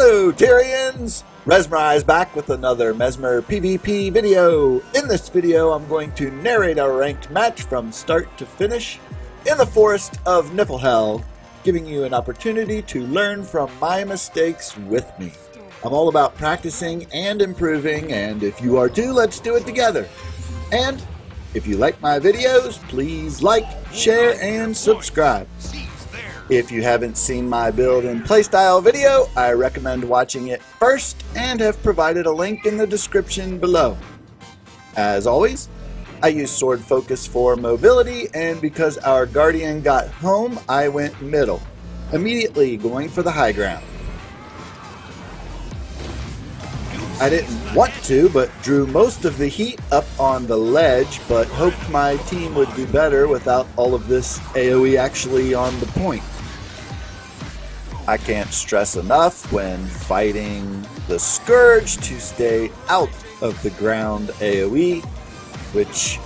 Hello Tyrians! Rezmerize back with another Mesmer PvP video. In this video I'm going to narrate a ranked match from start to finish in the forest of Niflhel, giving you an opportunity to learn from my mistakes with me. I'm all about practicing and improving, and if you are too, let's do it together. And if you like my videos, please like, share, and subscribe. If you haven't seen my build and playstyle video, I recommend watching it first and have provided a link in the description below. As always, I use sword focus for mobility, and because our guardian got home, I went middle, immediately going for the high ground. I didn't want to, but drew most of the heat up on the ledge, but hoped my team would do better without all of this AoE actually on the point. I can't stress enough when fighting the Scourge to stay out of the ground AoE, which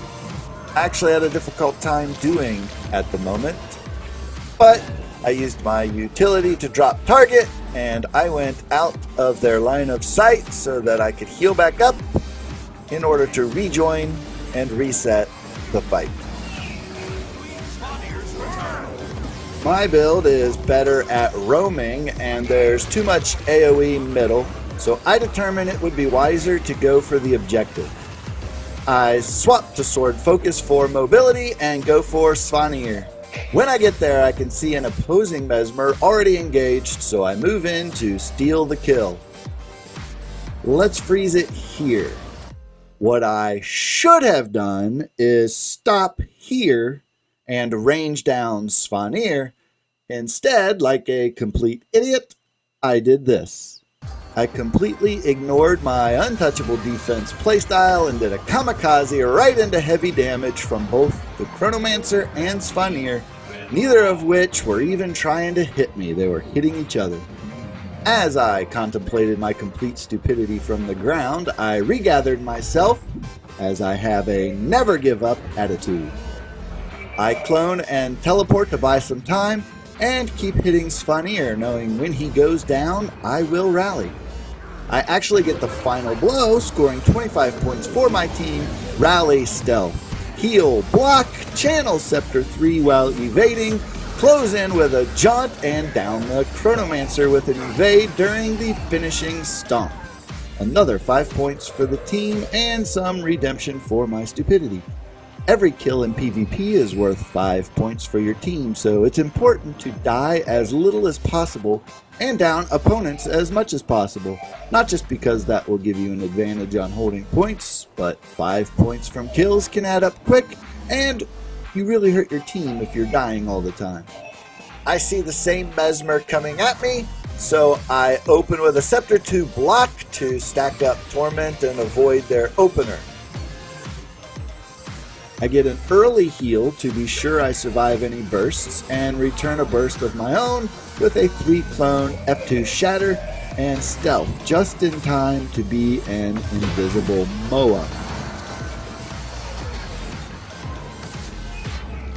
I actually had a difficult time doing at the moment. But I used my utility to drop target, and I went out of their line of sight so that I could heal back up in order to rejoin and reset the fight. My build is better at roaming, and there's too much AoE middle, so I determined it would be wiser to go for the objective. I swap to sword focus for mobility and go for Svanir. When I get there, I can see an opposing Mesmer already engaged, so I move in to steal the kill. Let's freeze it here. What I should have done is stop here and range down Svanir. Instead, like a complete idiot, I did this. I completely ignored my untouchable defense playstyle and did a kamikaze right into heavy damage from both the Chronomancer and Svanir, neither of which were even trying to hit me. They were hitting each other. As I contemplated my complete stupidity from the ground, I regathered myself, as I have a never give up attitude. I clone and teleport to buy some time, and keep hitting Svanir, knowing when he goes down, I will rally. I actually get the final blow, scoring 25 points for my team, rally, stealth, heal, block, channel Scepter 3 while evading, close in with a jaunt, and down the Chronomancer with an evade during the finishing stomp. Another 5 points for the team, and some redemption for my stupidity. Every kill in PvP is worth 5 points for your team, so it's important to die as little as possible and down opponents as much as possible. Not just because that will give you an advantage on holding points, but 5 points from kills can add up quick, and you really hurt your team if you're dying all the time. I see the same Mesmer coming at me, so I open with a Scepter 2 block to stack up Torment and avoid their opener. I get an early heal to be sure I survive any bursts, and return a burst of my own with a 3-clone F2 Shatter and Stealth, just in time to be an invisible Moa.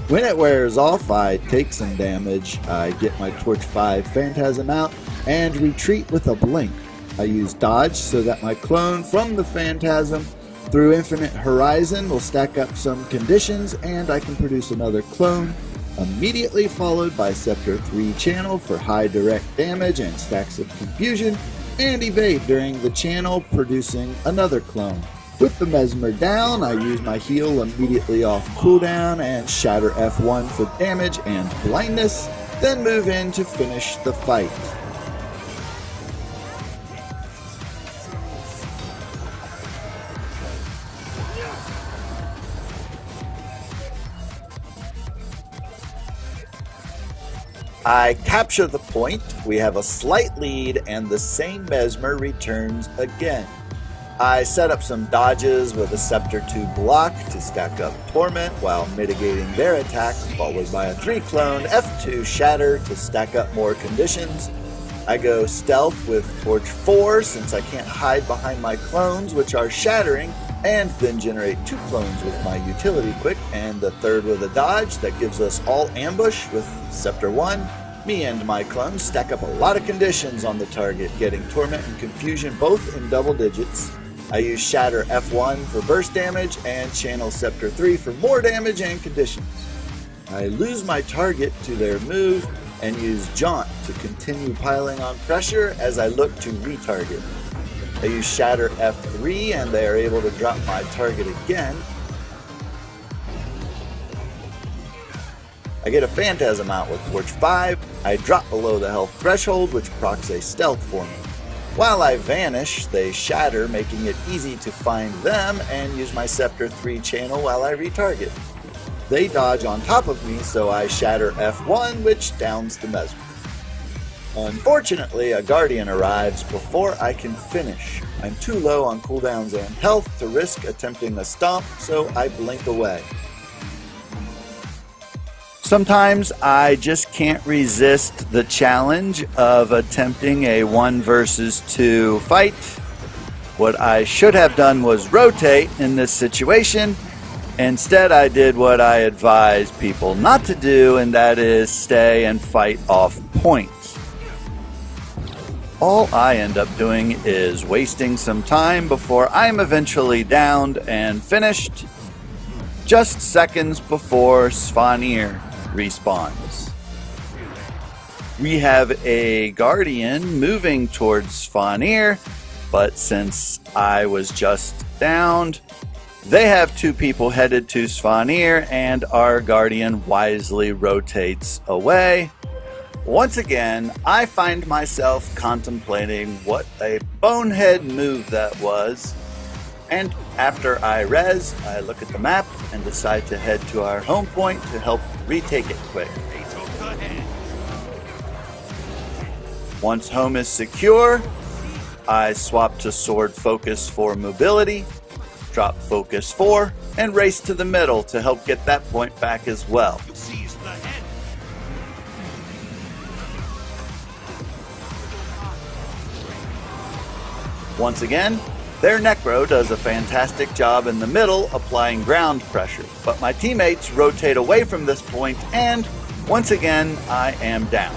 When it wears off, I take some damage. I get my Torch 5 Phantasm out and retreat with a blink. I use dodge so that my clone from the Phantasm through Infinite Horizon will stack up some conditions, and I can produce another clone, immediately followed by Scepter 3 channel for high direct damage and stacks of confusion, and evade during the channel, producing another clone. With the Mesmer down, I use my heal immediately off cooldown and shatter F1 for damage and blindness, then move in to finish the fight. I capture the point, we have a slight lead, and the same Mesmer returns again. I set up some dodges with a Scepter 2 block to stack up Torment while mitigating their attack, followed by a 3-clone F2 Shatter to stack up more conditions. I go stealth with Torch 4 since I can't hide behind my clones, which are shattering, and then generate 2 clones with my utility quick, and the third with a dodge that gives us all ambush with Scepter 1, Me and my clones stack up a lot of conditions on the target, getting Torment and Confusion both in double digits. I use Shatter F1 for burst damage and Channel Scepter 3 for more damage and conditions. I lose my target to their move and use Jaunt to continue piling on pressure as I look to retarget. I use Shatter F3 and they are able to drop my target again. I get a Phantasm out with Torch 5, I drop below the health threshold which procs a stealth for me. While I vanish, they shatter, making it easy to find them and use my Scepter 3 channel while I retarget. They dodge on top of me, so I shatter F1, which downs the Mesmer. Unfortunately, a Guardian arrives before I can finish. I'm too low on cooldowns and health to risk attempting a stomp, so I blink away. Sometimes I just can't resist the challenge of attempting a 1 versus 2 fight. What I should have done was rotate in this situation. Instead, I did what I advise people not to do, and that is stay and fight off point. All I end up doing is wasting some time before I'm eventually downed and finished, just seconds before Svanir respawns. We have a Guardian moving towards Svanir, but since I was just downed, they have 2 people headed to Svanir and our Guardian wisely rotates away. Once again, I find myself contemplating what a bonehead move that was. And after I res, I look at the map and decide to head to our home point to help retake it quick. Once home is secure, I swap to Sword Focus for mobility, drop Focus 4, and race to the middle to help get that point back as well. Once again, their Necro does a fantastic job in the middle applying ground pressure, but my teammates rotate away from this point and, once again, I am down.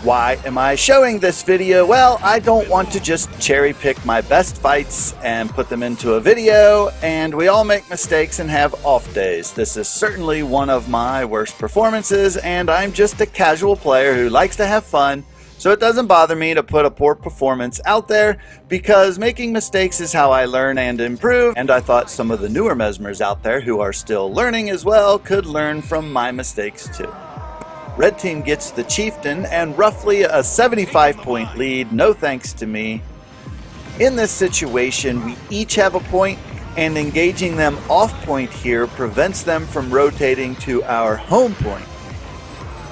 Why am I showing this video? Well, I don't want to just cherry pick my best fights and put them into a video, and we all make mistakes and have off days. This is certainly one of my worst performances, and I'm just a casual player who likes to have fun. So it doesn't bother me to put a poor performance out there because making mistakes is how I learn and improve, and I thought some of the newer Mesmers out there who are still learning as well could learn from my mistakes too. Red team gets the Chieftain and roughly a 75-point lead, no thanks to me. In this situation, we each have a point, and engaging them off point here prevents them from rotating to our home point.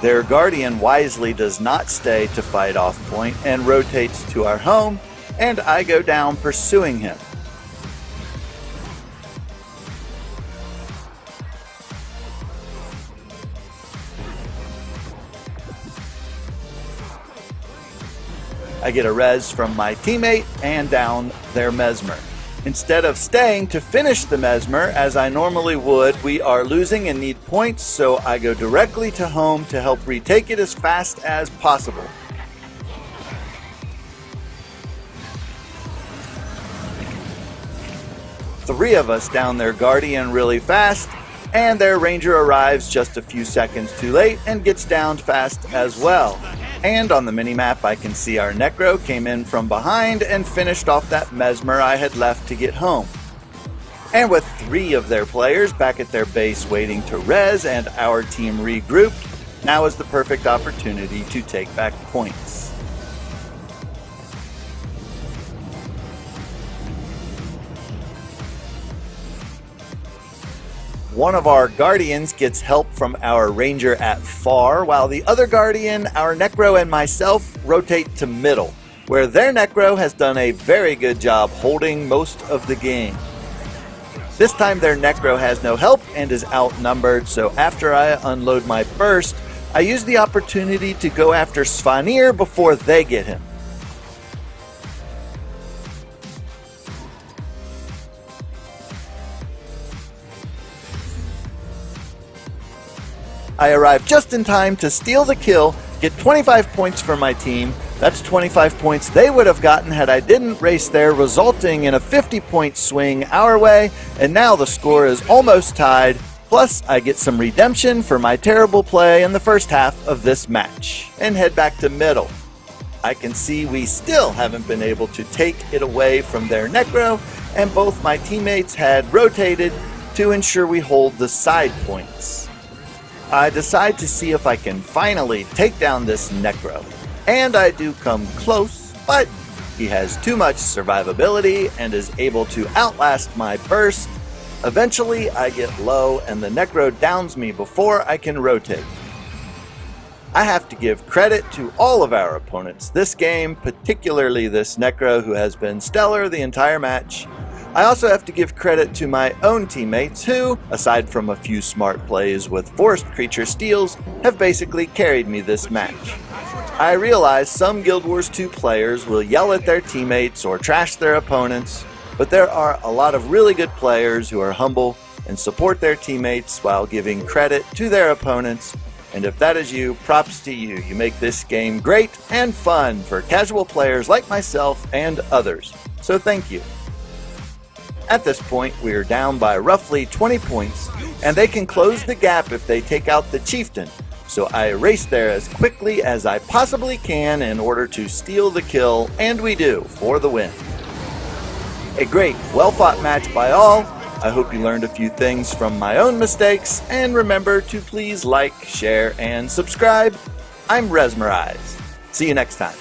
Their Guardian wisely does not stay to fight off point and rotates to our home, and I go down pursuing him. I get a res from my teammate and down their Mesmer. Instead of staying to finish the Mesmer, as I normally would, we are losing and need points, so I go directly to home to help retake it as fast as possible. Three of us down their Guardian really fast, and their Ranger arrives just a few seconds too late and gets downed fast as well. And on the minimap I can see our Necro came in from behind and finished off that Mesmer I had left to get home. And with 3 of their players back at their base waiting to res and our team regrouped, now is the perfect opportunity to take back points. One of our Guardians gets help from our Ranger at far, while the other Guardian, our Necro and myself, rotate to middle, where their Necro has done a very good job holding most of the game. This time their Necro has no help and is outnumbered, so after I unload my burst, I use the opportunity to go after Svanir before they get him. I arrive just in time to steal the kill, get 25 points for my team. That's 25 points they would have gotten had I didn't race there, resulting in a 50-point swing our way, and now the score is almost tied. Plus, I get some redemption for my terrible play in the first half of this match, and head back to middle. I can see we still haven't been able to take it away from their Necro, and both my teammates had rotated to ensure we hold the side points. I decide to see if I can finally take down this Necro. And I do come close, but he has too much survivability and is able to outlast my burst. Eventually, I get low and the Necro downs me before I can rotate. I have to give credit to all of our opponents this game, particularly this Necro who has been stellar the entire match. I also have to give credit to my own teammates who, aside from a few smart plays with forced creature steals, have basically carried me this match. I realize some Guild Wars 2 players will yell at their teammates or trash their opponents, but there are a lot of really good players who are humble and support their teammates while giving credit to their opponents. And if that is you, props to you. You make this game great and fun for casual players like myself and others. So thank you. At this point, we are down by roughly 20 points, and they can close the gap if they take out the Chieftain. So I race there as quickly as I possibly can in order to steal the kill, and we do, for the win. A great, well-fought match by all. I hope you learned a few things from my own mistakes, and remember to please like, share, and subscribe. I'm Rezmerize. See you next time.